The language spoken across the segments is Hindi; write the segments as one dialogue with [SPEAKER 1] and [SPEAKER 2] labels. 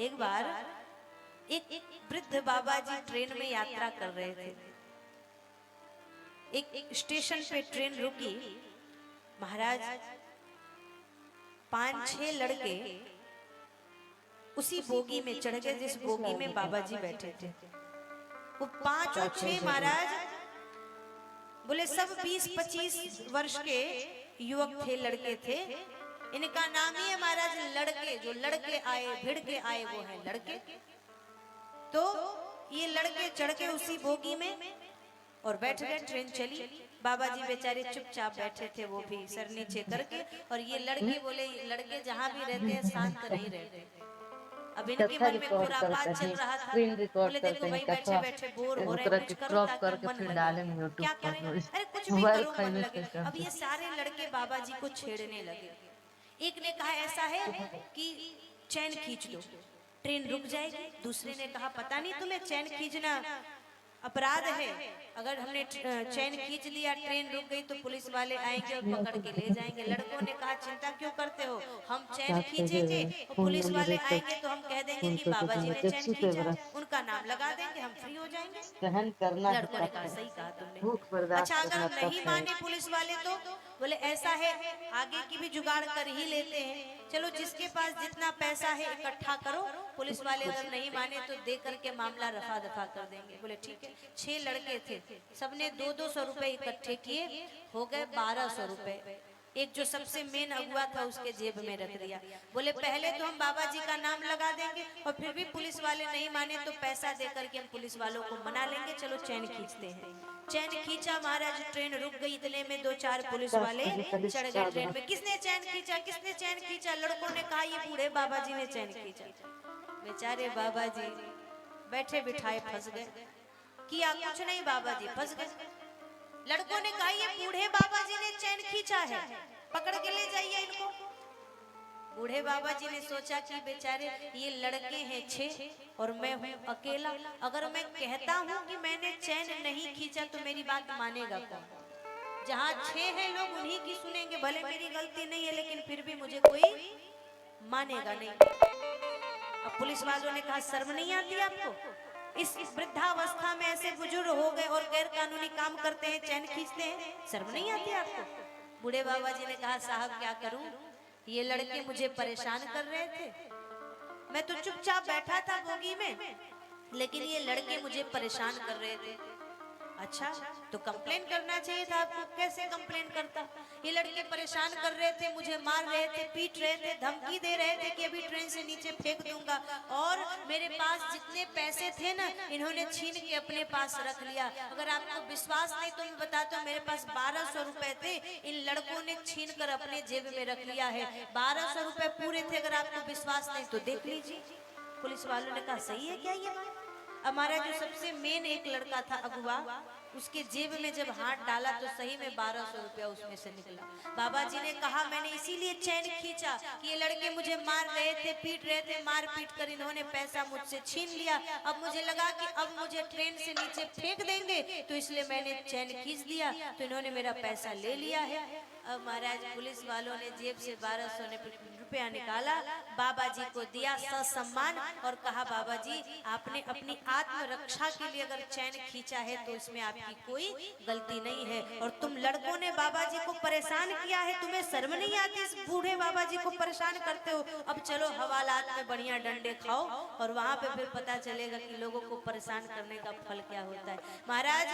[SPEAKER 1] एक बार एक वृद्ध बाबा जी ट्रेन में यात्रा कर रहे थे। एक स्टेशन पे ट्रेन रुकी। महाराज 5-6 लड़के उसी बोगी में चढ़ गए जिस बोगी में बाबा जी बैठे थे। वो 5 और 6 महाराज बोले सब 20-25 वर्ष के युवक थे, लड़के थे। इनका नाम ही है महाराज लड़के। जो लड़के आए भिड़ के आए वो है लड़के। तो ये लड़के चढ़ के उसी बोगी में और बैठ गए। ट्रेन चली। बाबा जी बेचारे चुपचाप बैठे थे, वो भी सर नीचे करके। और ये लड़के बोले, लड़के जहाँ भी रहते हैं शांत नहीं रहते। अब इनके मन में खुरापात चल रहा था। बोले देखो भाई बैठे बैठे बोर हो रहे हैं, कुछ करो ताकि मन लगे। क्या करें? अरे कुछ भी करो मन लगे। अब ये सारे लड़के बाबा जी को छेड़ने लगे। एक ने कहा ऐसा है कि चैन खींच दो, ट्रेन रुक जाएगी। दूसरे ने कहा पता नहीं तुम्हें चैन खींचना अपराध है, अगर हमने चैन खींच लिया ट्रेन रुक गई तो पुलिस वाले आएंगे और पकड़ के ले जाएंगे। लड़कों ने कहा चिंता क्यों करते हो, हम चैन खींचेंगे और पुलिस वाले आएंगे तो हम कह देंगे कि बाबा जी ने चैन खींचा, उनका नाम लगा देंगे, हम फ्री हो जाएंगे। लड़कों ने कहा सही कहा तुमने। अच्छा अगर नहीं माने पुलिस वाले तो बोले ऐसा है आगे की भी जुगाड़ कर ही लेते हैं, चलो जिसके पास जितना पैसा है इकट्ठा करो, पुलिस वाले अगर नहीं माने तो दे करके मामला रफा दफा कर देंगे। बोले ठीक है। 6 लड़के थे, सबने 200 रुपए इकट्ठे किए, हो गए 1200 रुपए। एक जो सबसे मेन अगुआ था उसके जेब में रख दिया। बोले पहले तो हम बाबा जी का नाम लगा देंगे और फिर भी पुलिस वाले नहीं माने तो पैसा दे करके हम पुलिस वालों को मना लेंगे, चलो चैन खींचते हैं। चैन खींचा महाराज, ट्रेन रुक गई। इतने में 2-4 पुलिस वाले चढ़ गए ट्रेन में। किसने चैन खींचा, किसने चैन खींचा? लड़कों ने कहा ये बूढ़े बाबा जी ने चैन खींचा। बेचारे बाबा जी बैठे बिठाए फंस गए। किया कुछ नहीं, बाबा जी फंस गए। लड़कों ने कहा ये बूढ़े बाबा जी ने चैन खींचा है, पकड़ के ले जाइए इनको। बूढ़े बाबा जी ने सोचा कि बेचारे ये लड़के हैं 6 और मैं हूँ अकेला, अगर मैं कहता हूँ कि मैंने चैन नहीं खींचा तो मेरी बात मानेगा कौन? जहाँ 6 हैं लोग उन्हीं की सुनेंगे, भले मेरी गलती नहीं है लेकिन फिर भी मुझे कोई मानेगा नहीं। अब पुलिस वालों ने कहा शर्म नहीं आती आपको? इस वृद्धावस्था में ऐसे बुजुर्ग हो गए और गैर कानूनी काम करते हैं, चैन खींचते हैं, शर्म नहीं आती आपको? बूढ़े बाबा जी ने कहा साहब क्या करूं, ये लड़के मुझे परेशान कर रहे थे, मैं तो चुपचाप बैठा था बोगी में, लेकिन ये लड़के मुझे परेशान कर रहे थे। अच्छा तो कंप्लेन करना चाहिए था आपको, कैसे कंप्लेन करता? ये लड़के परेशान कर रहे थे, मुझे मार रहे थे, पीट रहे थे, धमकी दे रहे थे कि अभी ट्रेन से नीचे फेंक दूंगा, और मेरे पास जितने पैसे थे ना इन्होंने छीन के अपने पास रख लिया। अगर आपको विश्वास नहीं तो मैं बताता हूँ, मेरे पास 1200 रुपए थे, इन लड़कों ने छीन कर अपने जेब में रख लिया है। 1200 रुपए पूरे थे, अगर आपको विश्वास नहीं तो देख लीजिए। पुलिस वालों ने कहा सही है क्या ये बात? हमारा जो सबसे मेन एक लड़का था अगुआ, उसके जेब में जब हाथ डाला तो सही में 1200 रुपया उसमें से निकला। बाबा जी ने कहा मैंने इसीलिए चैन खींचा कि ये लड़के मुझे मार रहे थे, पीट रहे थे, मार पीट कर इन्होंने पैसा मुझसे छीन लिया। अब मुझे लगा कि अब मुझे ट्रेन से नीचे फेंक देंगे, तो इसलिए मैंने चैन खींच लिया, तो इन्होंने मेरा पैसा ले लिया है। अब महाराज पुलिस वालों ने जेब से 1200 रुपया निकाला, बाबा जी को दिया ससम्मान और कहा बाबा जी आपने अपनी आत्मरक्षा के लिए अगर चैन खींचा है तो इसमें आपकी कोई गलती नहीं है, और तुम लड़कों ने बाबा जी को परेशान किया है, तुम्हें शर्म नहीं आती? इस बूढ़े बाबा जी को परेशान करते हो। अब चलो हवालात में बढ़िया डंडे खाओ और वहां पे फिर पता चलेगा कि लोगों को परेशान करने का फल क्या होता है। महाराज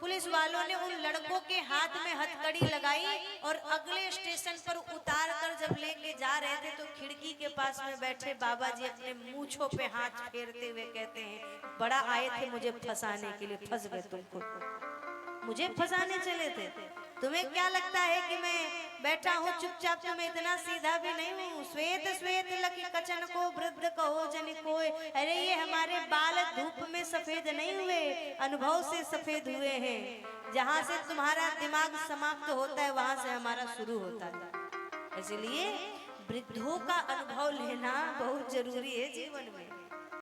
[SPEAKER 1] पुलिस वालों ने उन लड़कों के हाथ में हथकड़ी लगाई और अगले स्टेशन पर उतार कर जब लेके जा रहे थे तो खिड़की के पास में बैठे बाबा जी अपने मूंछों पे हाथ फेरते हुए कहते हैं बड़ा आए थे मुझे फंसाने के लिए, फंस गए तुमको, मुझे फंसाने चले थे। तुम्हें क्या लगता है कि मैं बैठा हूँ चुपचाप? तुम्हें इतना सीधा भी नहीं हूँ। श्वेत श्वेत लकी कचन को वृद्ध कहो जन कोय। अरे ये हमारे बाल धूप में सफेद नहीं हुए, अनुभव से सफेद हुए हैं। जहाँ से तुम्हारा दिमाग समाप्त होता है वहां से हमारा शुरू होता है। इसलिए वृद्धों का अनुभव लेना बहुत जरूरी है जीवन में।